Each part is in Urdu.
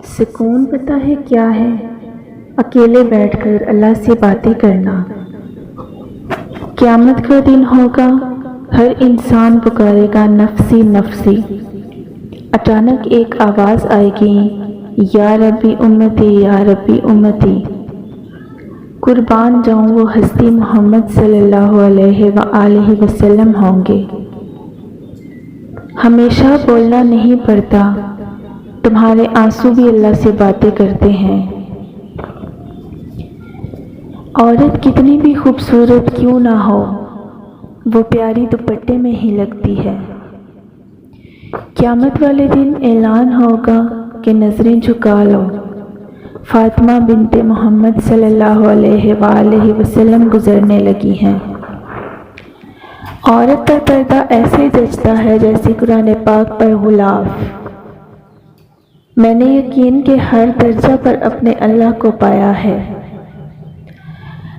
سکون پتہ ہے کیا ہے؟ اکیلے بیٹھ کر اللہ سے باتیں کرنا۔ قیامت کا دن ہوگا، ہر انسان پکارے گا نفسی نفسی۔ اچانک ایک آواز آئے گی، یا ربی امتی یا ربی امتی۔ قربان جاؤں وہ ہستی محمد صلی اللہ علیہ وآلہ وسلم ہوں گے۔ ہمیشہ بولنا نہیں پڑتا، تمہارے آنسو بھی اللہ سے باتیں کرتے ہیں۔ عورت کتنی بھی خوبصورت کیوں نہ ہو، وہ پیاری دوپٹے میں ہی لگتی ہے۔ قیامت والے دن اعلان ہوگا کہ نظریں جھکا لو، فاطمہ بنت محمد صلی اللہ علیہ وآلہ وسلم گزرنے لگی ہیں۔ عورت پر پردہ ایسے جچتا ہے جیسے قرآن پاک پر غلاف۔ میں نے یقین کہ ہر درجہ پر اپنے اللہ کو پایا ہے۔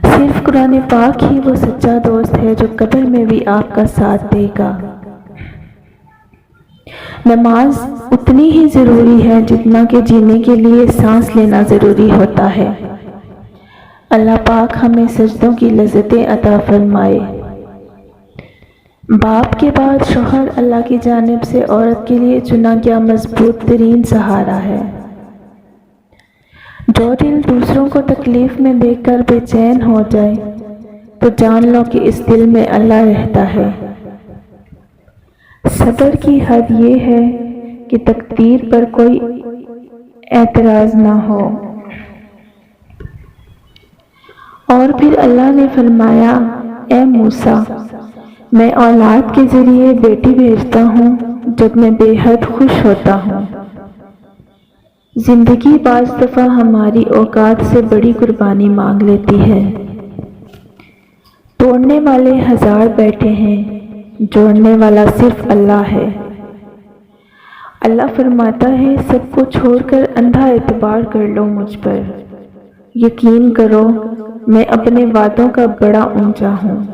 صرف قرآن پاک ہی وہ سچا دوست ہے جو قبر میں بھی آپ کا ساتھ دے گا۔ نماز اتنی ہی ضروری ہے جتنا کہ جینے کے لیے سانس لینا ضروری ہوتا ہے۔ اللہ پاک ہمیں سجدوں کی لذتیں عطا فرمائے۔ باپ کے بعد شوہر اللہ کی جانب سے عورت کے لیے چنا گیا مضبوط ترین سہارا ہے۔ جو دل دوسروں کو تکلیف میں دیکھ کر بے چین ہو جائے تو جان لو کہ اس دل میں اللہ رہتا ہے۔ صبر کی حد یہ ہے کہ تقدیر پر کوئی اعتراض نہ ہو۔ اور پھر اللہ نے فرمایا، اے موسیٰ، میں اولاد کے ذریعے بیٹی بھیجتا ہوں جب میں بے حد خوش ہوتا ہوں۔ زندگی بعض دفعہ ہماری اوقات سے بڑی قربانی مانگ لیتی ہے۔ توڑنے والے ہزار بیٹھے ہیں، جوڑنے والا صرف اللہ ہے۔ اللہ فرماتا ہے، سب کو چھوڑ کر اندھا اعتبار کر لو مجھ پر، یقین کرو میں اپنے وعدوں کا بڑا اونچا ہوں۔